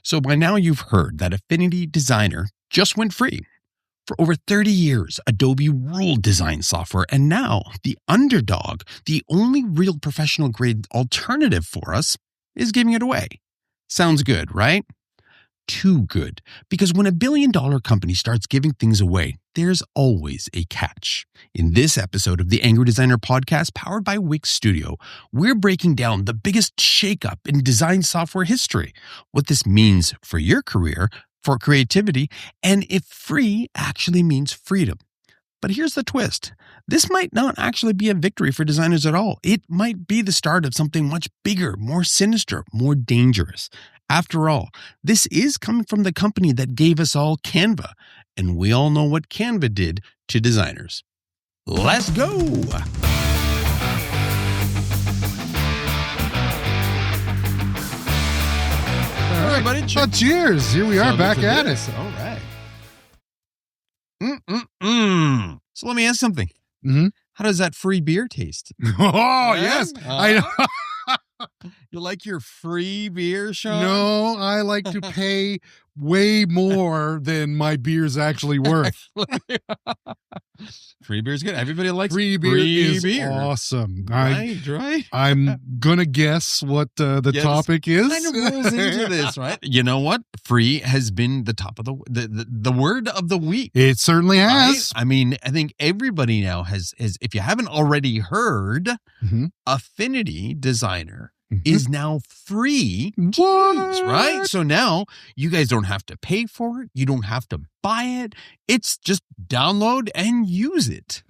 So by now you've heard that Affinity Designer just went free. For over 30 years, Adobe ruled design software, and now the underdog, the only real professional grade alternative for us, is giving it away. Sounds good, right? Too good, because when $1 billion company starts giving things away, there's always a catch. In this episode of the Angry Designer podcast, powered by Wix Studio, we're breaking down the biggest shakeup in design software history, what this means for your career, for creativity, and if free actually means freedom. But here's the twist. This might not actually be a victory for designers at all. It might be the start of something much bigger, more sinister, more dangerous. After all, this is coming from the company that gave us all Canva, and we all know what Canva did to designers. Let's go! All right, buddy. Cheers. Here we are back at it. All right. So let me ask something. Mm-hmm. How does that free beer taste? Oh, yes. I know. You like your free beer, Sean? No, I like to pay way more than my beer's actually worth. Free beer's good. Everybody likes free beer. Is awesome. Right. I'm gonna guess what the topic is. Kind of rolls into this, right? You know what? Free has been the top of the word of the week. It certainly has. Right? I mean, I think everybody now has if you haven't already heard, Affinity Designer is now free to use, right? So now you guys don't have to pay for it. You don't have to buy it. It's just download and use it.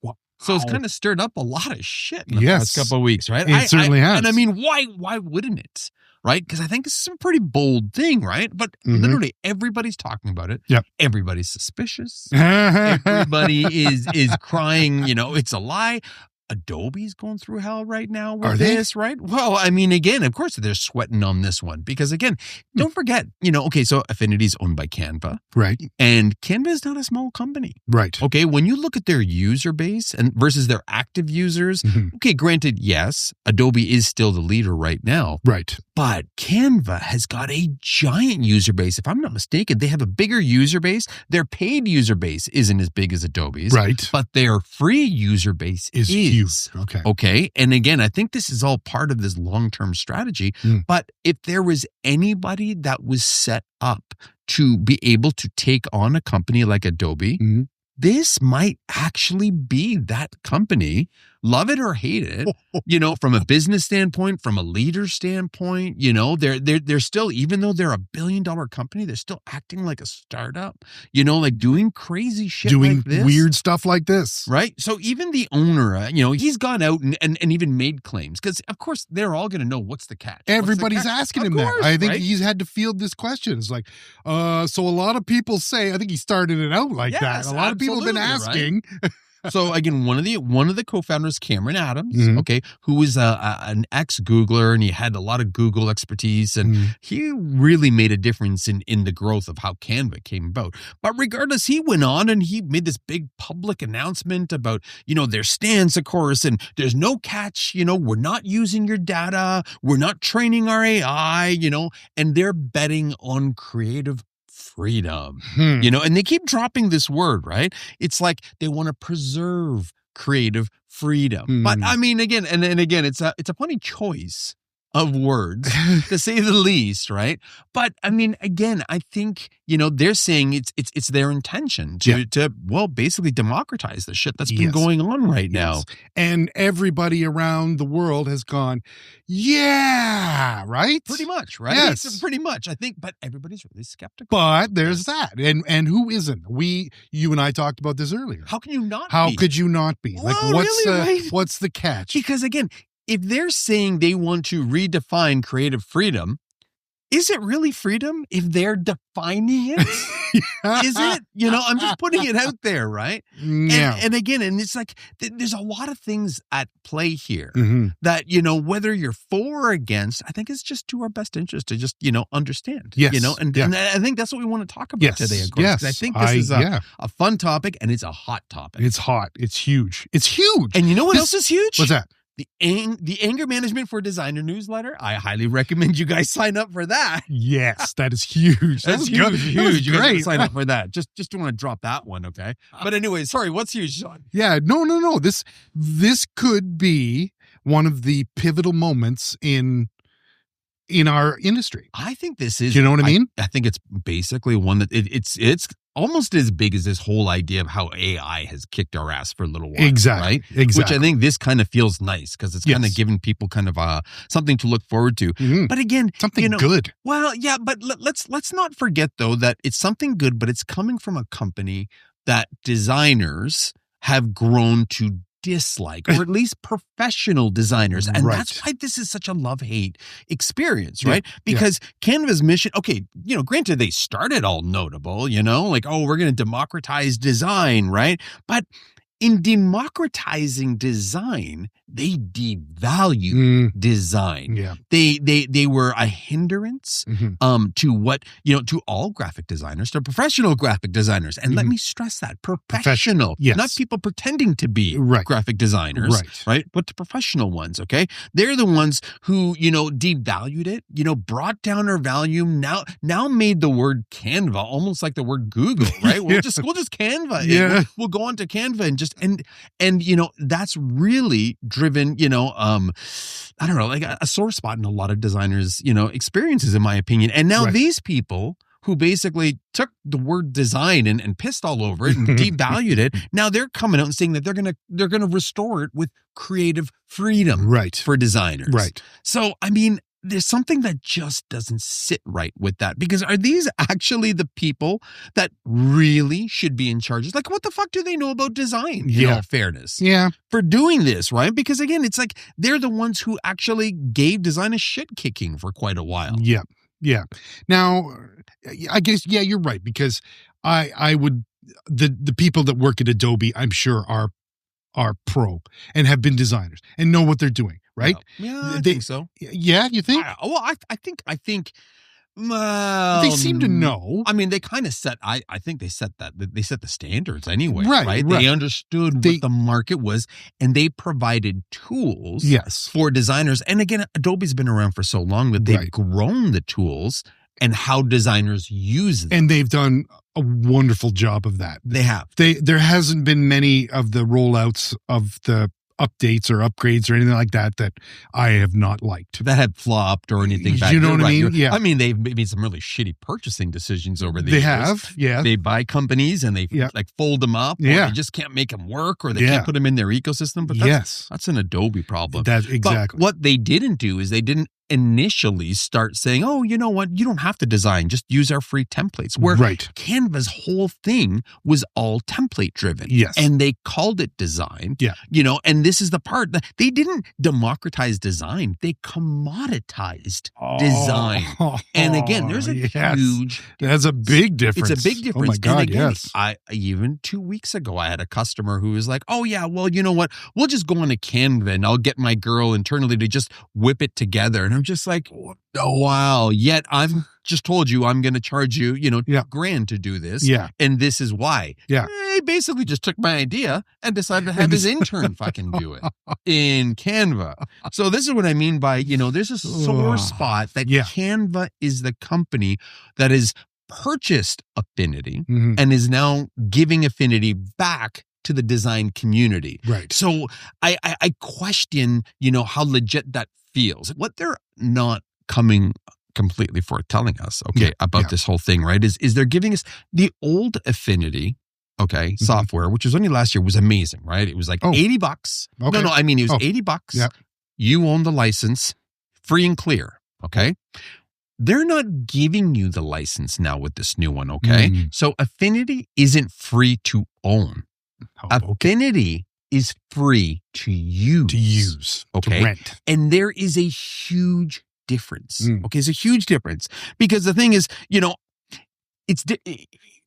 Wow. So it's kind of stirred up a lot of shit in the past couple of weeks, right? It certainly has. And I mean, why wouldn't it? Right? Because I think this is a pretty bold thing, right? But literally everybody's talking about it. Yep. Everybody's suspicious. Everybody is crying, it's a lie. Adobe's going through hell right now with this, right? Well, I mean, again, of course, they're sweating on this one because, again, don't forget, so Affinity's owned by Canva. Right. And Canva is not a small company. Right. Okay. When you look at their user base and versus their active users, okay, granted, yes, Adobe is still the leader right now. Right. But Canva has got a giant user base. If I'm not mistaken, they have a bigger user base. Their paid user base isn't as big as Adobe's. Right. But their free user base is huge. Okay. And again, I think this is all part of this long-term strategy. But if there was anybody that was set up to be able to take on a company like Adobe, this might actually be that company. Love it or hate it, from a business standpoint, from a leader standpoint, they're still, even though they're $1 billion company, they're still acting like a startup, like doing crazy shit like this. Weird stuff like this. Right. So even the owner, he's gone out and even made claims because, of course, they're all going to know what's the catch. Everybody's asking him that. I think he's had to field this question. It's like, so a lot of people say, I think he started it out like that. A lot of people have been asking. Right? So again, one of the co-founders, Cameron Adams, who was an ex-Googler, and he had a lot of Google expertise, and he really made a difference in the growth of how Canva came about. But regardless, he went on and he made this big public announcement about, their stance, of course, and there's no catch, we're not using your data, we're not training our AI, and they're betting on creative freedom, and they keep dropping this word, right? It's like they want to preserve creative freedom. But I mean, again, and again, it's a funny choice of words to say the least, right? But I mean, again, I think, they're saying it's their intention to basically democratize the shit that's been going on right now. And everybody around the world has gone, yeah, right? Pretty much, right? Yes. It's pretty much, I think, but everybody's really skeptical. But there's that. And who isn't? You and I talked about this earlier. How can you not How be? could you not be? Well, like, what's the catch? Because again, if they're saying they want to redefine creative freedom, is it really freedom if they're defining it? Is it? I'm just putting it out there, right? Yeah. And again, it's like there's a lot of things at play here that, whether you're for or against, I think it's just to our best interest to just, understand. Yes. And I think that's what we want to talk about today, of course. Yes. I think this is a fun topic and it's a hot topic. It's hot. It's huge. It's huge. And you know what else is huge? What's that? The anger management for designer newsletter. I highly recommend you guys sign up for that. Yes, that is huge. That's huge. You guys sign up for that. Just want to drop that one, okay? But anyway, sorry. What's huge, Sean? Yeah, no. This could be one of the pivotal moments in our industry. I think this is. Do you know what I mean? I think it's basically one that it's almost as big as this whole idea of how AI has kicked our ass for a little while. Exactly. Right? Exactly. Which I think this kind of feels nice because it's kind of giving people kind of something to look forward to. Mm-hmm. But again, something good. Well, yeah, but let's not forget though that it's something good, but it's coming from a company that designers have grown to dislike, or at least professional designers. And that's why this is such a love-hate experience, right? Because Canva's mission, okay, granted they started all notable, like, oh, we're going to democratize design, right? But in democratizing design, they devalue design. Yeah. They were a hindrance to what, to all graphic designers, to professional graphic designers. And let me stress that, professional, yes. Not people pretending to be graphic designers, right? But the professional ones, okay? They're the ones who, devalued it, brought down our value, now made the word Canva almost like the word Google, right? We'll just Canva. Yeah. We'll go on to Canva and just and that's really driven, I don't know, like a sore spot in a lot of designers, experiences, in my opinion. And now these people who basically took the word design and pissed all over it and devalued it, now they're coming out and saying that they're gonna restore it with creative freedom for designers. Right. So I mean, there's something that just doesn't sit right with that, because are these actually the people that really should be in charge? Like, what the fuck do they know about design, in all fairness? Yeah. For doing this, right? Because again, it's like they're the ones who actually gave design a shit kicking for quite a while. Yeah. Yeah. Now, I guess, you're right, because I would, the people that work at Adobe, I'm sure are pro and have been designers and know what they're doing. Right? Yeah, I think so. Yeah, you think? I think. Well, they seem to know. I mean, they kind of set. I think they set the standards anyway. Right. They understood what the market was, and they provided tools. For designers. And again, Adobe's been around for so long that they've grown the tools and how designers use them. And they've done a wonderful job of that. They have. There hasn't been many of the rollouts of the updates or upgrades or anything like that I have not liked. That had flopped or anything back. You know what I mean? Yeah. I mean, they've made some really shitty purchasing decisions over the years. They have, yeah. They buy companies and they like fold them up. Or they just can't make them work, or they can't put them in their ecosystem. But that's an Adobe problem. That's exactly. But what they didn't do is they didn't initially start saying, oh, you know what? You don't have to design. Just use our free templates. Where Canva's whole thing was all template driven. Yes. And they called it design. Yeah. And this is the part that they didn't democratize design. They commoditized design. And again, there's a huge... That's a big difference. It's a big difference. Oh my God, and again, yes. Even 2 weeks ago, I had a customer who was like, oh yeah, well, you know what? We'll just go on to Canva and I'll get my girl internally to just whip it together. And I'm just like, oh, wow. Yet I'm just told you I'm going to charge you, $1,000 to do this. Yeah. And this is why. Yeah. He basically just took my idea and decided to have his intern fucking do it in Canva. So this is what I mean by, there's a sore spot that Canva is the company that has purchased Affinity and is now giving Affinity back to the design community. Right. So I question, how legit that feels. What they're not coming completely for telling us, about this whole thing, right, is they're giving us the old Affinity, software, which was only last year, was amazing, right? It was like $80. Okay. No, I mean, it was $80. Yep. You own the license, free and clear, okay? They're not giving you the license now with this new one, okay? So Affinity isn't free to own. Affinity is free to use. Okay. To rent. And there is a huge difference. Okay. It's a huge difference because the thing is, it's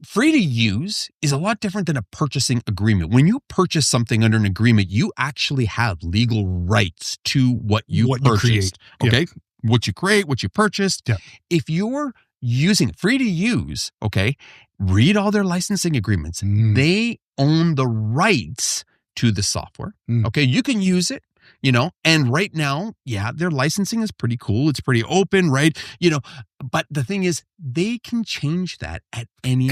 free to use is a lot different than a purchasing agreement. When you purchase something under an agreement, you actually have legal rights to what you purchased. You okay. What you create, what you purchased. Yeah. If you're using free to use, read all their licensing agreements. They own the rights to the software. Okay. You can use it. And right now, their licensing is pretty cool. It's pretty open, right? But the thing is, they can change that at any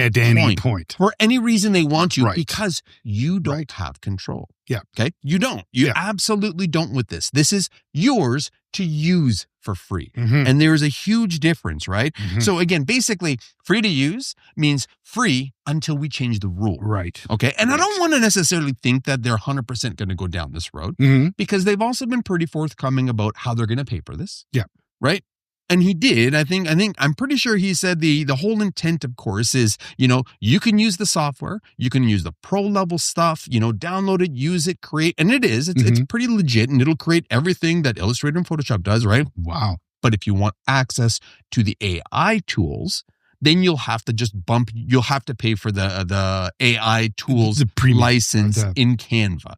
point for any reason they want to, because you don't have control. Yeah. Okay. You don't. You absolutely don't with this. This is yours to use for free. And there's a huge difference, right? So again, basically, free to use means free until we change the rule. Right. Okay. And I don't want to necessarily think that they're 100% going to go down this road, because they've also been pretty forthcoming about how they're going to pay for this. Yeah. Right. And he did. I'm pretty sure he said the whole intent, of course, is, you can use the software, you can use the pro level stuff, download it, use it, create. And it's pretty legit, and it'll create everything that Illustrator and Photoshop does, right? Wow. But if you want access to the AI tools, then you'll have to pay for the AI tools license in Canva.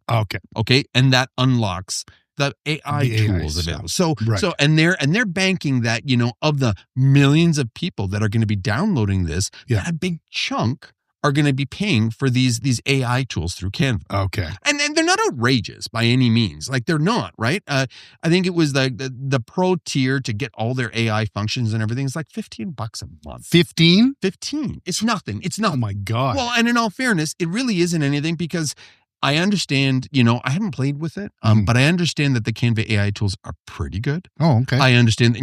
Okay. And that unlocks the AI tools available. So they're banking that, of the millions of people that are going to be downloading this, that a big chunk are going to be paying for these AI tools through Canva. Okay. And they're not outrageous by any means. Like, they're not, right? I think it was the pro tier to get all their AI functions and everything is like $15 a month. 15? 15. It's nothing. It's not. Oh my God. Well, and in all fairness, it really isn't anything, because I understand, I haven't played with it, but I understand that the Canva AI tools are pretty good. Oh, okay. I understand,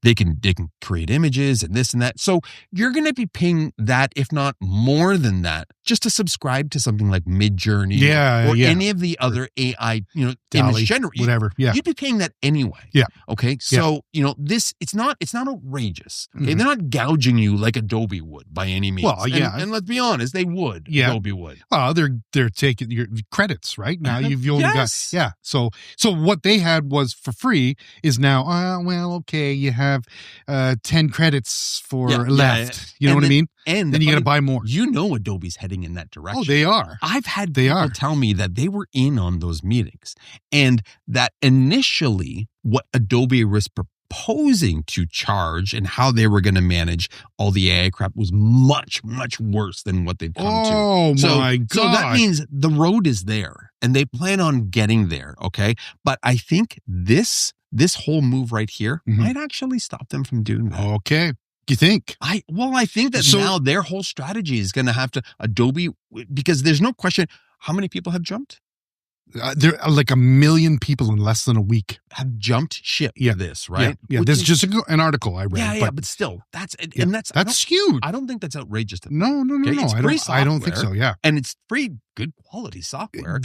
they can create images and this and that. So you're going to be paying that, if not more than that, just to subscribe to something like Midjourney or any of the other AI, image generators. Whatever. Yeah. You'd be paying that anyway. Yeah. Okay. So, it's not outrageous. Okay. They're not gouging you like Adobe would by any means. Well, yeah. And let's be honest, they would. Yeah. Adobe would. Well, they're taking your credits, right? Now you've only got, So what they had was for free is now, okay, you have 10 credits for left. You know what I mean? And then you got to buy more. Adobe's heading in that direction. Oh, they are. I've had people tell me that they were in on those meetings, and that initially what Adobe was proposing to charge and how they were going to manage all the AI crap was much, much worse than what they've come to. Oh my God. So that means the road is there, and they plan on getting there. Okay. But I think this whole move right here might actually stop them from doing that. Okay. You think? I think that now their whole strategy is going to have to Adobe, because there's no question. How many people have jumped? There are like 1 million people in less than a week have jumped ship to this, right? Yeah. There's just an article I read. But still, that's huge. I don't think that's outrageous. No. It's free software, I don't think so. Yeah, and it's free, good quality software.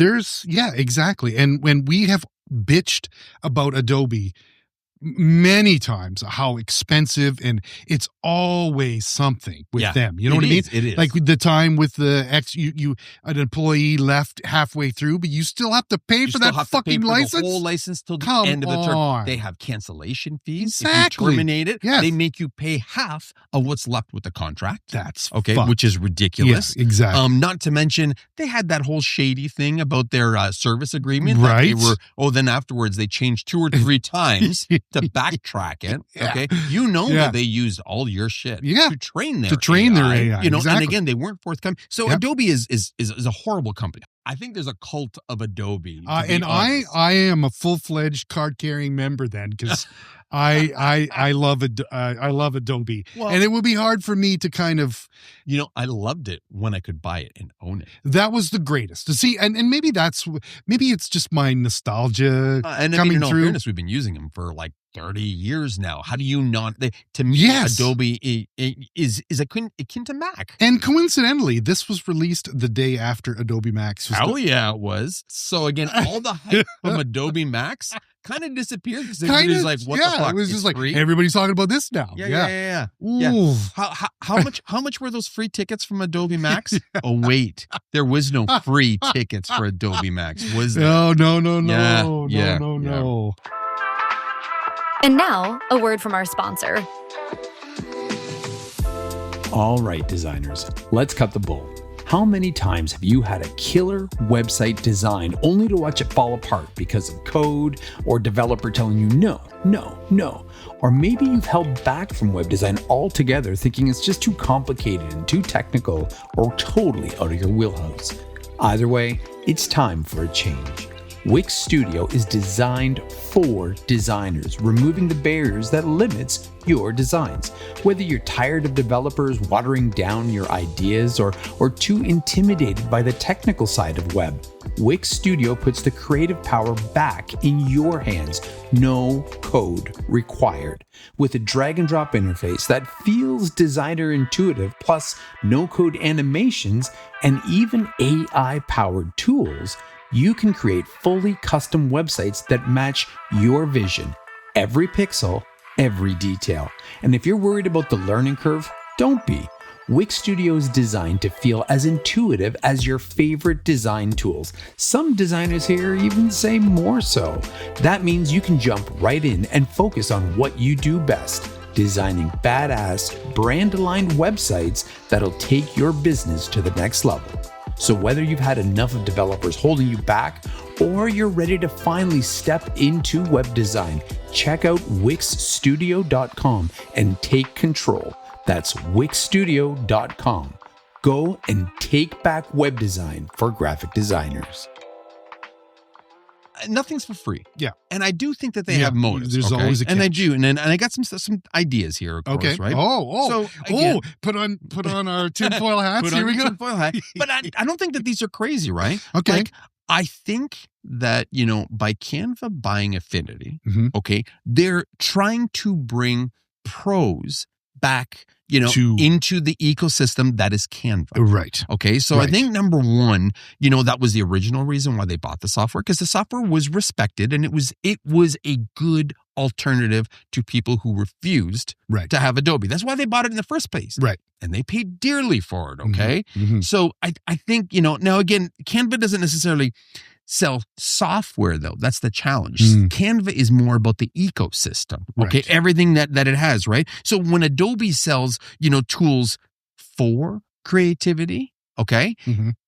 Exactly. And when we have bitched about Adobe many times how expensive, and it's always something with them. You know what I mean? It is. Like the time with the an employee left halfway through, but you still have to pay for that fucking license. The whole license till the end of the term. They have cancellation fees. Exactly. If you terminate it, they make you pay half of what's left with the contract. That's which is ridiculous. Yeah, exactly. Not to mention they had that whole shady thing about their service agreement. Right. Then afterwards they changed 2 or 3 times to backtrack it. Okay. That they used all your shit to train their AI. Exactly. And again, they weren't forthcoming. So Adobe is a horrible company. I think there's a cult of Adobe. And I am a full-fledged card-carrying member then, because I love Adobe, and it would be hard for me to kind of, I loved it when I could buy it and own it. That was the greatest to see, and maybe it's just my nostalgia coming through. In fairness, we've been using them for like 30 years now. How do you not? To me, Adobe is akin to Mac. And coincidentally, this was released the day after Adobe Max. It was. So again, all the hype from Adobe Max kind of disappeared, because everybody's like, what the fuck? It was just like, everybody's talking about this now. Yeah. How much were those free tickets from Adobe Max? Oh, wait. There was no free tickets for Adobe Max, was there? No. And now, a word from our sponsor. All right, designers, let's cut the bull. How many times have you had a killer website designed only to watch it fall apart because of code or developer telling you no? Or maybe you've held back from web design altogether thinking it's just too complicated and too technical or totally out of your wheelhouse. Either way, it's time for a change. Wix Studio is designed for designers, removing the barriers that limits your designs. Whether you're tired of developers watering down your ideas or too intimidated by the technical side of web, Wix Studio puts the creative power back in your hands. No code required. With a drag and drop interface that feels designer intuitive, plus no code animations and even AI powered tools, you can create fully custom websites that match your vision. Every pixel, every detail. And if you're worried about the learning curve, don't be. Wix Studio is designed to feel as intuitive as your favorite design tools. Some designers here even say more so. That means you can jump right in and focus on what you do best, designing badass, brand-aligned websites that'll take your business to the next level. So whether you've had enough of developers holding you back or you're ready to finally step into web design, check out wixstudio.com and take control. That's wixstudio.com. Go and take back web design for graphic designers. Nothing's for free. Yeah. And I do think that they have motives. There's always a catch. And I do. And I got some ideas here, of course, right? So again, put on our tinfoil hats. Here we go. Tinfoil hat. But I don't think that these are crazy, right? Okay. Like, I think that, by Canva buying Affinity, okay, they're trying to bring pros back, into the ecosystem that is Canva. Right. Okay. So I think number one, that was the original reason why they bought the software, because the software was respected and it was a good alternative to people who refused to have Adobe. That's why they bought it in the first place. Right. And they paid dearly for it. Okay. So I think, now again, Canva doesn't necessarily sell software, though. That's the challenge. Canva is more about the ecosystem. Okay. Right. Everything that it has, right? So when Adobe sells, tools for creativity, okay,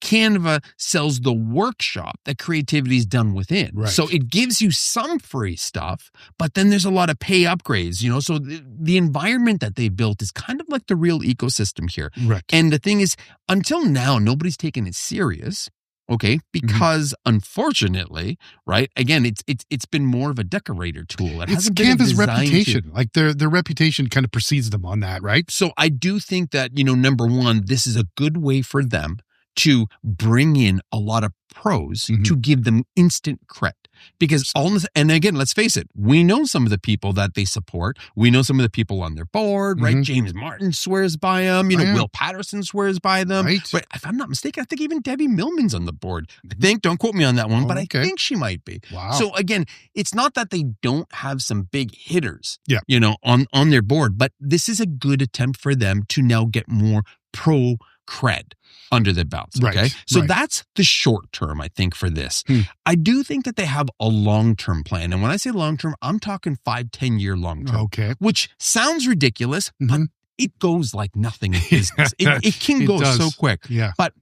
Canva sells the workshop that creativity is done within. Right. So it gives you some free stuff, but then there's a lot of pay upgrades, so the environment that they built is kind of like the real ecosystem here. Right. And the thing is, until now, nobody's taken it serious. Okay, because unfortunately, right? Again, it's been more of a decorator tool. It's Canva's reputation. Like their reputation kind of precedes them on that, right? So I do think that, number one, this is a good way for them to bring in a lot of pros to give them instant credit. Because and again, let's face it, we know some of the people that they support. We know some of the people on their board, right? James Martin swears by them. Will Patterson swears by them. Right. But if I'm not mistaken, I think even Debbie Millman's on the board. I think, don't quote me on that one, but I think she might be. Wow. So again, it's not that they don't have some big hitters, yeah, on their board, but this is a good attempt for them to now get more pro cred under their belts. Okay. Right, So right. that's the short term, I think, for this. I do think that they have a long-term plan. And when I say long-term, I'm talking 5-10 year long-term. Okay. Which sounds ridiculous, but it goes like nothing in business. It can go so quick. Yeah. But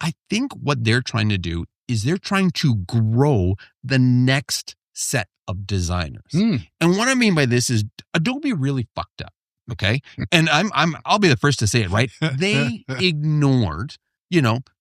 I think what they're trying to do is they're trying to grow the next set of designers. And what I mean by this is Adobe really fucked up. Okay. And I'll be the first to say it, right? They ignored,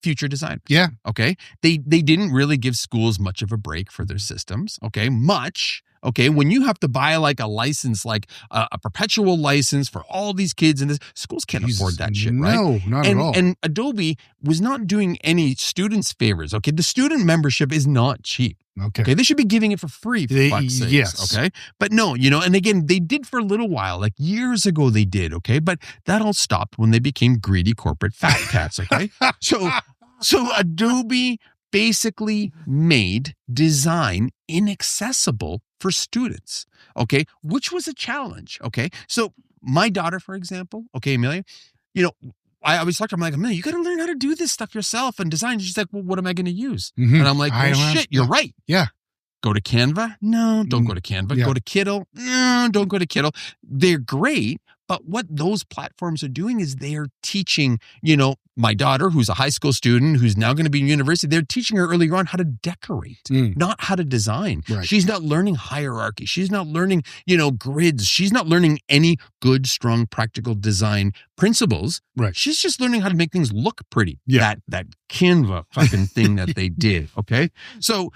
future designers. Yeah. Okay. They didn't really give schools much of a break for their systems. Okay. Much. Okay. When you have to buy like a license, like a perpetual license for all these kids, and schools can't afford that shit, right? No, not at all. And Adobe was not doing any students favors. Okay. The student membership is not cheap. Okay. They should be giving it for free, for fuck's sakes. Yes. Okay. But no, and again, they did for a little while, like years ago they did. Okay. But that all stopped when they became greedy corporate fat cats. Okay. So Adobe basically made design inaccessible for students. Okay. Which was a challenge. Okay. So my daughter, for example, okay, Amelia, I always talk to her, I'm like, Amelia, you got to learn how to do this stuff yourself and design. She's like, well, what am I going to use? And I'm like, shit, you're right. Yeah. Go to Canva? No, don't go to Canva. Yeah. Go to Kittl? No, don't go to Kittl. They're great, but what those platforms are doing is they are teaching, my daughter, who's a high school student, who's now going to be in university, they're teaching her earlier on how to decorate, not how to design. Right. She's not learning hierarchy. She's not learning, grids. She's not learning any good, strong, practical design principles. Right. She's just learning how to make things look pretty. Yeah. That Canva fucking thing that they did. Okay. So,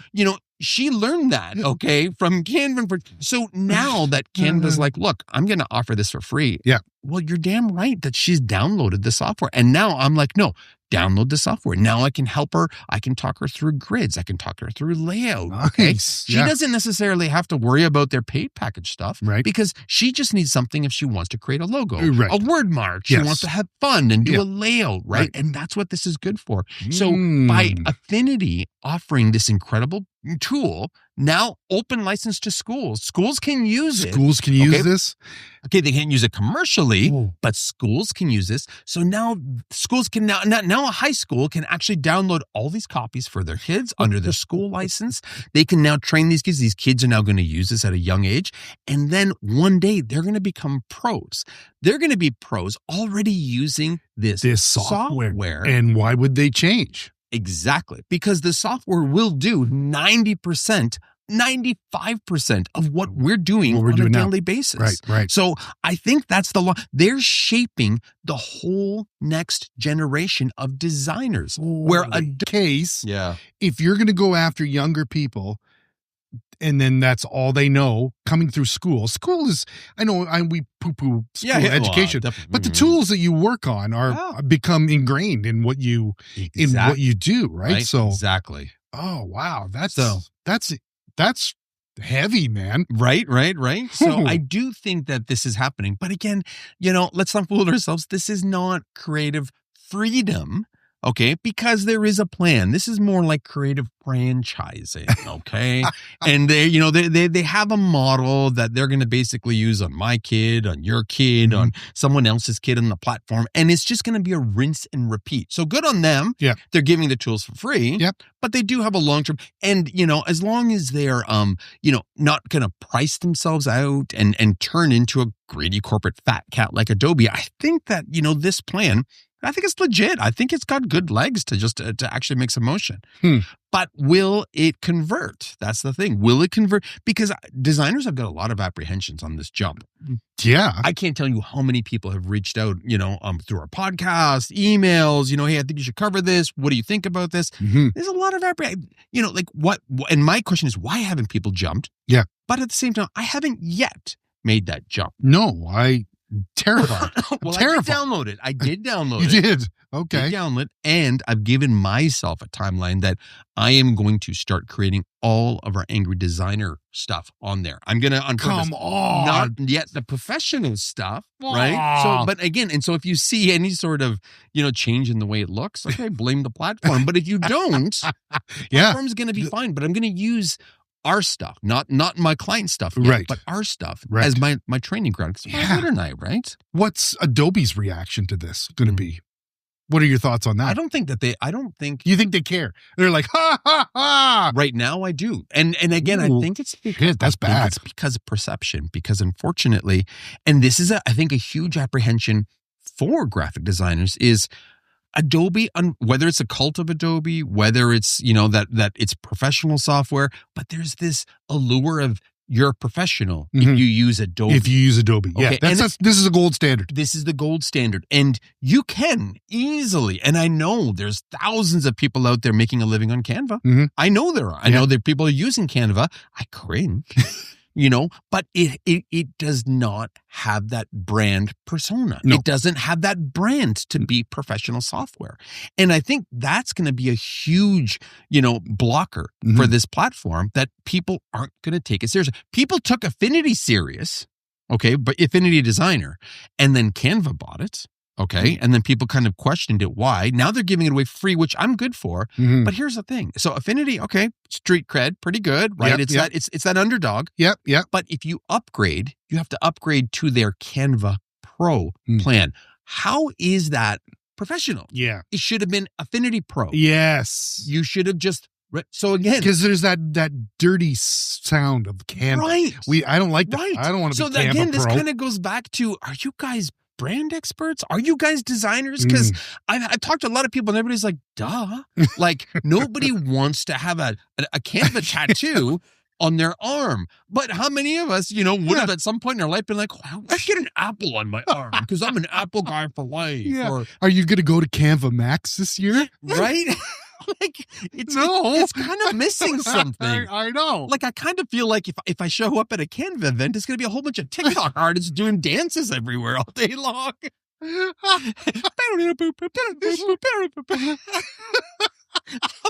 she learned that, okay, from Canva. So now that Canva's like, look, I'm going to offer this for free. Yeah. Well, you're damn right that she's downloaded the software. And now I'm like, no, download the software. Now I can help her. I can talk her through grids. I can talk her through layout. Okay. Nice. She doesn't necessarily have to worry about their paid package stuff. Right. Because she just needs something if she wants to create a logo, Right. a word mark. She wants to have fun and do a layout, right? And that's what this is good for. So by Affinity offering this incredible tool, now open license to schools. Schools can use it. Schools can use this? Okay, they can't use it commercially, but schools can use this. So now schools can now a high school can actually download all these copies for their kids under their school license. They can now train these kids. These kids are now going to use this at a young age. And then one day they're going to become pros. They're going to be pros already using this software. And why would they change? Exactly. Because the software will do 90%, 95% of what we're doing on a daily basis. Right. So I think that's they're shaping the whole next generation of designers. If you're going to go after younger people, and then that's all they know coming through school. School is, I know we poo-poo school education, but the tools that you work on are become ingrained in what you do, right? So exactly. Oh wow, that's heavy, man. Right. So I do think that this is happening, but again, let's not fool ourselves. This is not creative freedom. Okay, because there is a plan. This is more like creative franchising, okay? And they have a model that they're going to basically use on my kid, on your kid, on someone else's kid on the platform, and it's just going to be a rinse and repeat. So good on them. Yeah. They're giving the tools for free. Yep. But they do have a long-term, and as long as they're not going to price themselves out and turn into a greedy corporate fat cat like Adobe, I think that this plan, I think it's legit. I think it's got good legs to actually make some motion. But will it convert? That's the thing. Will it convert? Because designers have got a lot of apprehensions on this jump. Yeah. I can't tell you how many people have reached out, through our podcast, emails, hey, I think you should cover this. What do you think about this? There's a lot of apprehension, and my question is, why haven't people jumped? Yeah. But at the same time, I haven't yet made that jump. No, terrified. Terrified. I did download it. You did? Okay. I did download it, and I've given myself a timeline that I am going to start creating all of our Angry Designer stuff on there. I'm going to Come on. Not yet the professional stuff, right? So, but again, and so if you see any sort of, change in the way it looks, okay, blame the platform. But if you don't, platform's going to be fine. But I'm going to use our stuff, not my client stuff yet, but our stuff as my training ground. Because why wouldn't I, right? What's Adobe's reaction to this going to be? What are your thoughts on that? I don't think. You think they care? They're like, ha, ha, ha. Right now I do. And again, I think it's because, that's bad. It's because of perception, because unfortunately, and this is I think a huge apprehension for graphic designers is Adobe, whether it's a cult of Adobe, whether it's, that it's professional software, but there's this allure of you're a professional if you use Adobe. If you use Adobe. Okay. Yeah. This is a gold standard. This is the gold standard. And you can easily, and I know there's thousands of people out there making a living on Canva. I know there are. I know that people are using Canva. I cringe. But it does not have that brand persona. No. It doesn't have that brand to be professional software. And I think that's going to be a huge, blocker for this platform, that people aren't going to take it seriously. People took Affinity serious, okay, but Affinity Designer, and then Canva bought it. Okay. And then people kind of questioned it. Why? Now they're giving it away free, which I'm good for. But here's the thing. So Affinity, okay, street cred, pretty good, right? It's that underdog. Yep. But if you upgrade, you have to upgrade to their Canva Pro plan. How is that professional? Yeah. It should have been Affinity Pro. Yes. You should have just. So again, because there's that dirty sound of Canva. Right. I don't like that. Right. I don't want to be Canva Pro. So again, Pro. this kind of goes back to, are you guys brand experts? Are you guys designers? Because I've talked to a lot of people and everybody's like, duh. Like nobody wants to have a Canva tattoo on their arm. But how many of us, would have at some point in our life been like, oh, let's get an apple on my arm because I'm an Apple guy for life. Yeah. Are you going to go to Canva Max this year? Right? Like, it's kind of missing something. I know. Like, I kind of feel like if I show up at a Canva event, it's going to be a whole bunch of TikTok artists doing dances everywhere all day long. I'm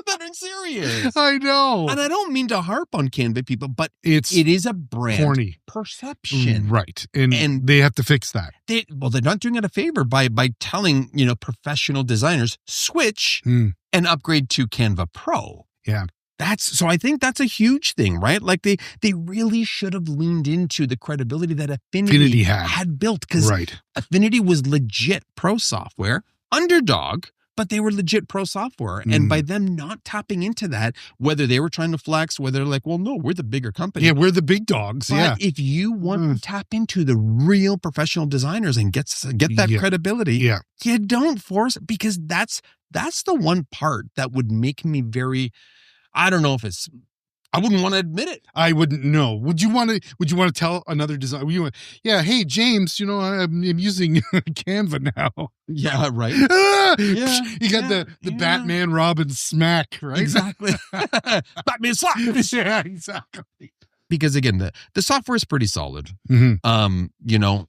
not serious. I know. And I don't mean to harp on Canva people, but it is a brand corny perception. Right. And they have to fix that. They're not doing it a favor by telling, professional designers, switch and upgrade to Canva Pro. Yeah. So I think that's a huge thing, right? Like they really should have leaned into the credibility that Affinity had built, because Affinity was legit pro software, underdog, but they were legit pro software. And by them not tapping into that, whether they were trying to flex, whether they're like, well, no, we're the bigger company. Yeah, we're the big dogs. But if you want to tap into the real professional designers and get that credibility, you don't force it, because that's the one part that would make me very, I don't know if it's, I wouldn't want to admit it. I wouldn't know. Would you want to tell another designer? Hey, James, I'm using Canva now. Yeah, right. You got the Batman Robin smack, right? Exactly. Batman slap. Yeah, exactly. Because again, the software is pretty solid. Mm-hmm.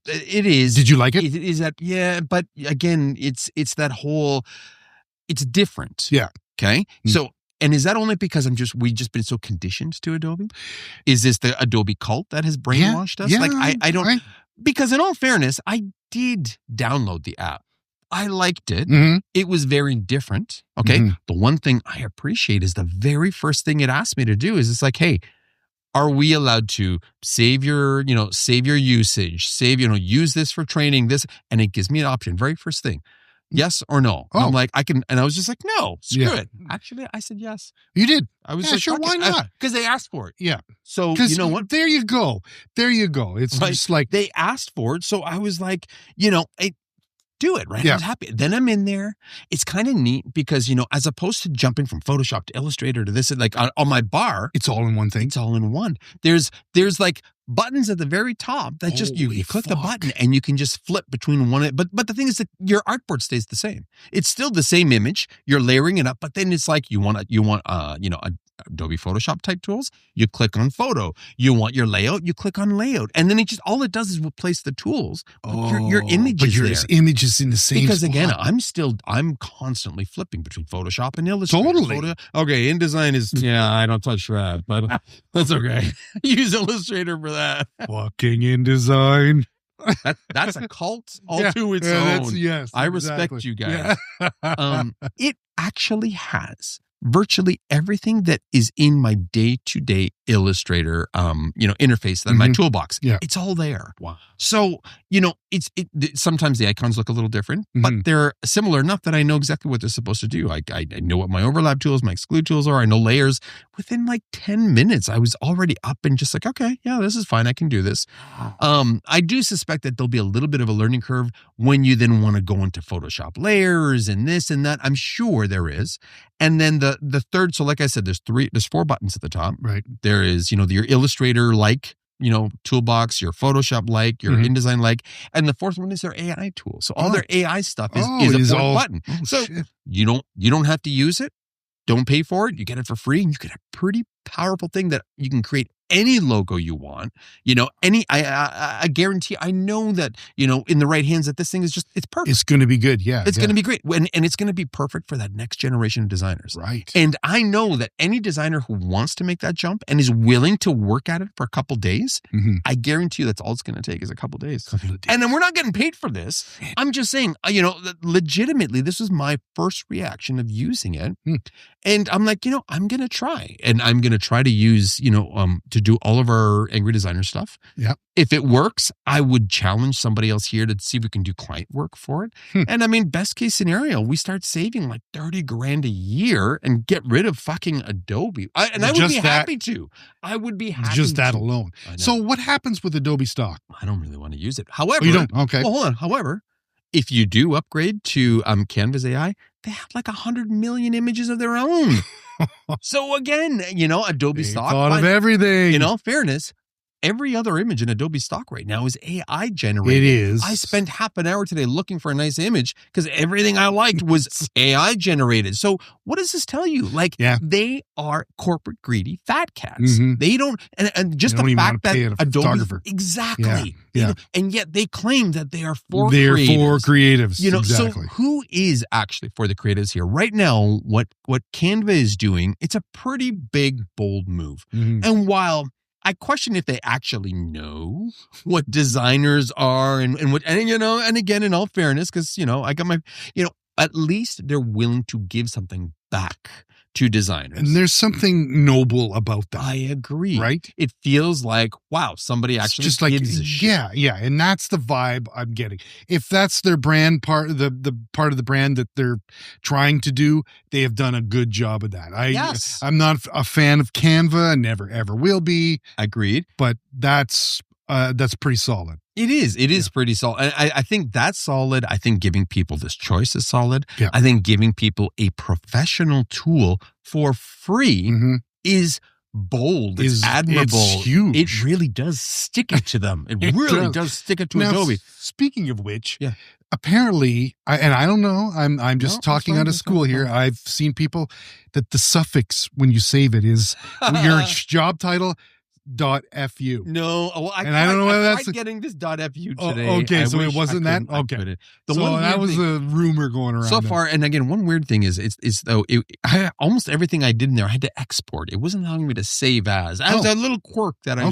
It is. Did you like it? Is that, yeah, but again, it's that whole, it's different. Yeah. Okay. So, and is that only because we've just been so conditioned to Adobe? Is this the Adobe cult that has brainwashed us? Yeah, like I don't, because in all fairness, I did download the app. I liked it. Mm-hmm. It was very different. Okay. Mm-hmm. The one thing I appreciate is the very first thing it asked me to do is it's like, hey, are we allowed to save your usage, use this for training, and it gives me an option. Very first thing. Yes or no? Oh. I'm like, and I was just like, no, screw it. Actually, I said yes. You did? I was like, sure, why not? Because they asked for it. Yeah. So, you know what? There you go. It's just like. They asked for it. So I was like, do it, right? Yeah. I was happy. Then I'm in there. It's kind of neat because, as opposed to jumping from Photoshop to Illustrator to this, like on my bar. It's all in one thing. It's all in one. There's like buttons at the very top that just, you click the button and you can just flip between one. But the thing is that your artboard stays the same. It's still the same image. You're layering it up, but then it's like you want Adobe Photoshop type tools, you click on photo. You want your layout, you click on layout. And then all it does is replace the tools. Your image is there. But your image is in the same because spot. Again, I'm constantly flipping between Photoshop and Illustrator. Totally. Okay, InDesign is, I don't touch that, but that's okay. Use Illustrator for that. Fucking InDesign. That's a cult all to its own. Yes, I respect you guys. It actually has virtually everything that is in my day-to-day Illustrator, interface, that my toolbox. Yeah. It's all there. Wow. So, sometimes the icons look a little different, but they're similar enough that I know exactly what they're supposed to do. I know what my overlap tools, my exclude tools are. I know layers. Within like 10 minutes, I was already up and just like, okay, yeah, this is fine. I can do this. I do suspect that there'll be a little bit of a learning curve when you then want to go into Photoshop layers and this and that. I'm sure there is. And then the third, so like I said, there's 4 buttons at the top. Right. There is, your Illustrator toolbox, your Photoshop your InDesign and the fourth one is their AI tool. So all their AI stuff is a fourth button. So shit. you don't have to use it. Don't pay for it. You get it for free, and you get a pretty powerful thing that you can create any logo you want. I guarantee. I know that in the right hands that this thing is it's perfect. It's going to be good. Yeah, it's going to be great, and it's going to be perfect for that next generation of designers. Right. And I know that any designer who wants to make that jump and is willing to work at it for a couple days, I guarantee you that's all it's going to take is a couple days. And then we're not getting paid for this. I'm just saying, legitimately, this was my first reaction of using it. And I'm like, I'm going to try. And I'm going to try to use, to do all of our Angry Designer stuff. Yeah. If it works, I would challenge somebody else here to see if we can do client work for it. And I mean, best case scenario, we start saving like $30,000 a year and get rid of fucking Adobe. I would be happy to. I would be happy just that to. alone. So what happens with Adobe stock? I don't really want to use it. However, you don't? Okay. Well, hold on. However, if you do upgrade to Canva's AI, they have like 100 million images of their own. So again, Adobe stock. Thought of everything. In all fairness, every other image in Adobe stock right now is AI generated. It is. I spent half an hour today looking for a nice image because everything I liked was AI generated. So what does this tell you? Like, they are corporate greedy fat cats. They don't, and just the fact that Adobe, exactly. Yeah. And yet they claim that they are for They're creatives. for creatives. You know, exactly. So who is actually for the creatives here? Right now, what Canva is doing, it's a pretty big, bold move. And while I question if they actually know what designers are and what, and again, in all fairness, because, I got my, at least they're willing to give something back to designers. And there's something noble about that. I agree. Right? It feels like, wow, somebody actually just gives a shit. Yeah. And that's the vibe I'm getting. If that's their brand part, the part of the brand that they're trying to do, they have done a good job of that. I'm not a fan of Canva, never ever will be. Agreed. But that's pretty solid. It is pretty solid. And I think that's solid. I think giving people this choice is solid. Yeah. I think giving people a professional tool for free is bold. It's admirable. It's huge. It really does stick it to them. It really does stick it to Adobe. Speaking of which, apparently, I don't know, I'm just talking out of school here. I've seen people that the suffix when you save it is your job title. .fu. No, well, I don't know whether that's getting this .fu today. Okay, so it wasn't that. Okay, that was a rumor going around so far. And again, one weird thing is though almost everything I did in there I had to export. It wasn't allowing me to save as. I was a little quirk that I'm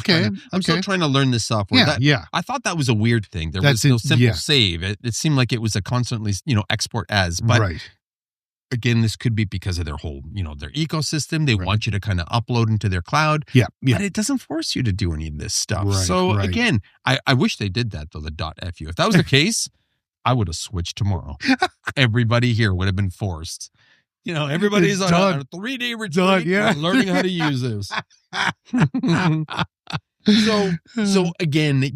still trying to learn this software. I thought that was a weird thing. There was no simple save. It seemed like it was a constantly export as. But again, this could be because of their whole, their ecosystem. They want you to kind of upload into their cloud. But it doesn't force you to do any of this stuff. Again, I wish they did that, though, the .fu. If that was the case, I would have switched tomorrow. Everybody here would have been forced. Everybody's on a 3-day retreat learning how to use this. So again,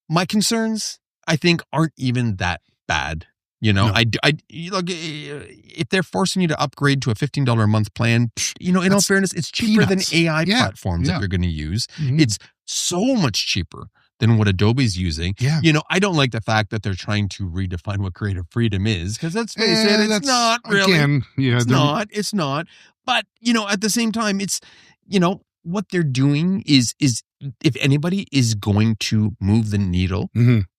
my concerns, I think, aren't even that bad. If they're forcing you to upgrade to a $15 a month plan, in all fairness, it's cheaper than AI platforms that you're going to use. It's so much cheaper than what Adobe's using. I don't like the fact that they're trying to redefine what creative freedom is, because let's face it, it's not really. It's not. But, at the same time, it's, what they're doing is if anybody is going to move the needle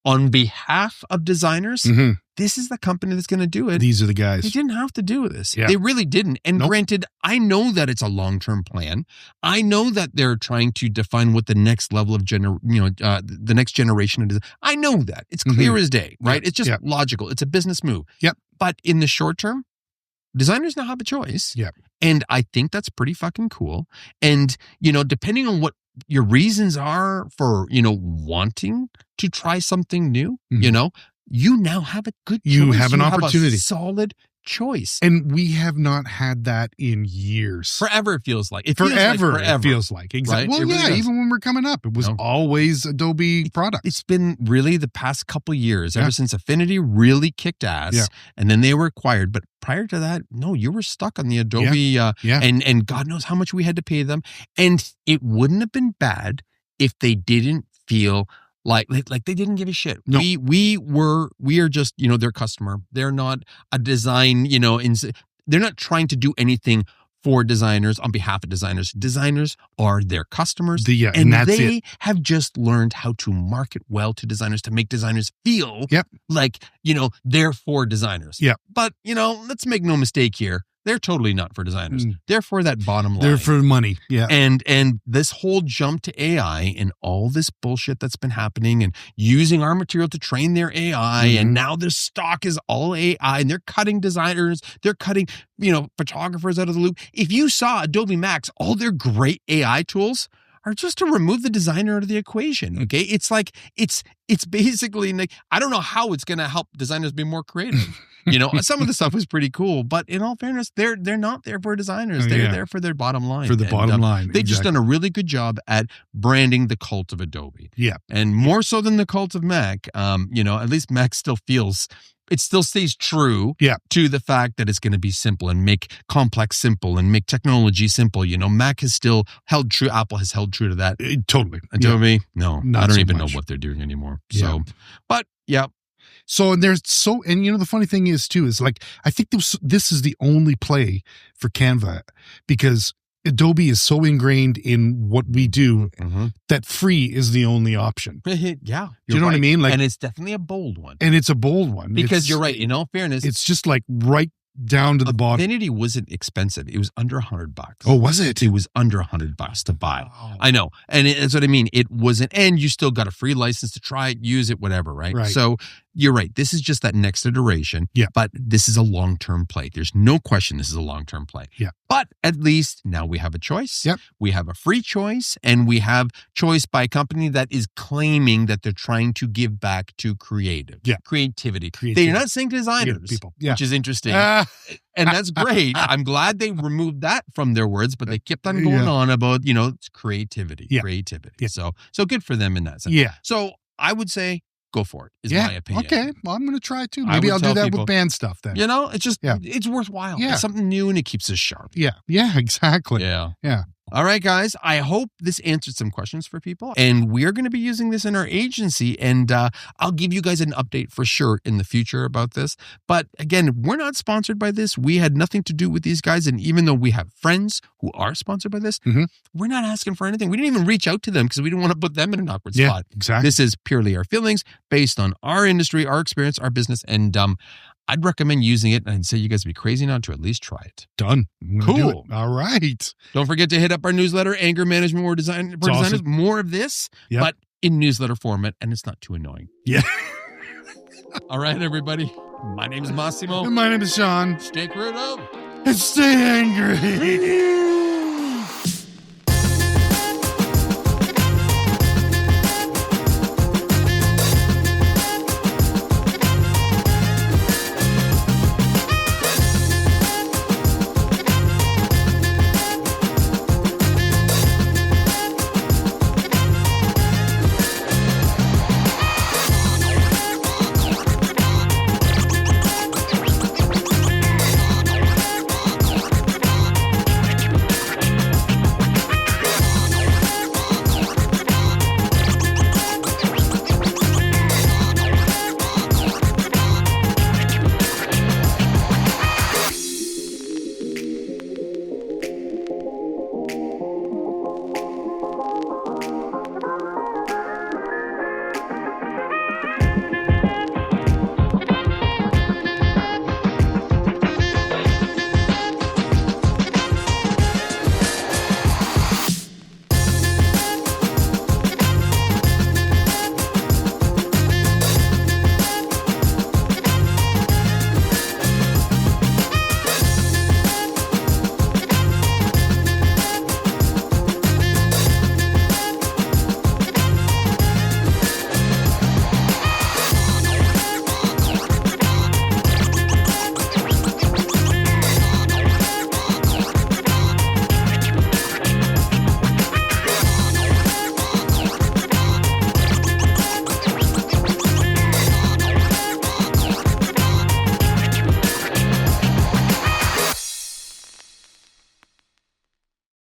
on behalf of designers, this is the company that's going to do it. These are the guys. They didn't have to do this. They really didn't. And granted, I know that it's a long-term plan. I know that they're trying to define what the next level of the next generation is. I know that. It's clear as day, right? It's just logical. It's a business move. But in the short term, designers now have a choice. And I think that's pretty fucking cool. And, depending on what your reasons are for, wanting to try something new, you now have a good choice. You have an opportunity. Have a solid choice. And we have not had that in years. Forever, it feels like. It feels like. Exactly. Right? Well, even when we're coming up, it was always Adobe products. It's been really the past couple of years, ever since Affinity really kicked ass, and then they were acquired. But prior to that, no, you were stuck on the Adobe, and God knows how much we had to pay them. And it wouldn't have been bad if they didn't feel like they didn't give a shit. No. We are just, their customer. They're not a design, they're not trying to do anything for designers on behalf of designers. Designers are their customers. And that's they have just learned how to market well to designers, to make designers feel like, they're for designers. But, let's make no mistake here. They're totally not for designers. They're for that bottom line. They're for money. And this whole jump to AI and all this bullshit that's been happening and using our material to train their AI, and now their stock is all AI, and they're cutting designers, they're cutting, photographers out of the loop. If you saw Adobe Max, all their great AI tools are just to remove the designer out of the equation. Okay. It's like, it's basically like, I don't know how it's going to help designers be more creative. Some of the stuff is pretty cool, but in all fairness, they're not there for desdiners. They're there for their bottom line. For the bottom line. They've just done a really good job at branding the cult of Adobe. Yeah. And more so than the cult of Mac, at least Mac still feels it still stays true to the fact that it's going to be simple and make complex simple and make technology simple. Mac has still held true. Apple has held true to that. Totally. Adobe, no, Not I don't so even much. know what they're doing anymore. Yeah. So, but yeah. So, and the funny thing is too, is like, I think this is the only play for Canva because Adobe is so ingrained in what we do that free is the only option. Yeah. Do you know what I mean? Like, and it's definitely a bold one. And it's a bold one. Because you're right. In all fairness, it's just like right down to the bottom. Affinity wasn't expensive. It was under $100. Oh, was it? It was under $100 to buy. Oh. I know. And that's what I mean. It wasn't, and you still got a free license to try it, use it, whatever, right? So you're right. This is just that next iteration. Yeah. But this is a long-term play. There's no question this is a long-term play. Yeah. But at least now we have a choice. Yep. We have a free choice, and we have choice by a company that is claiming that they're trying to give back to creative. Yeah. Creativity. They're not saying designers, people. Which is interesting. And that's great. I'm glad they removed that from their words, but they kept on going on about, it's creativity. Yeah. Creativity. Yeah. So good for them in that sense. Yeah. So I would say go for it, is my opinion. Okay. Well, I'm going to try too. Maybe I'll do that with band stuff then. It's just, it's worthwhile. Yeah. It's something new and it keeps us sharp. Yeah. Yeah, exactly. Yeah. Yeah. All right, guys. I hope this answered some questions for people. And we're going to be using this in our agency. And I'll give you guys an update for sure in the future about this. But again, we're not sponsored by this. We had nothing to do with these guys. And even though we have friends who are sponsored by this, we're not asking for anything. We didn't even reach out to them because we didn't want to put them in an awkward spot. Exactly. This is purely our feelings based on our industry, our experience, our business. And I'd recommend using it, and I'd say you guys would be crazy not to at least try it. Done. Cool. All right. Don't forget to hit up our newsletter, Anger Management or Design for Designers. Awesome. More of this, but in newsletter format, and it's not too annoying. Yeah. All right, everybody. My name is Massimo. And my name is Sean. Stay creative. And stay angry.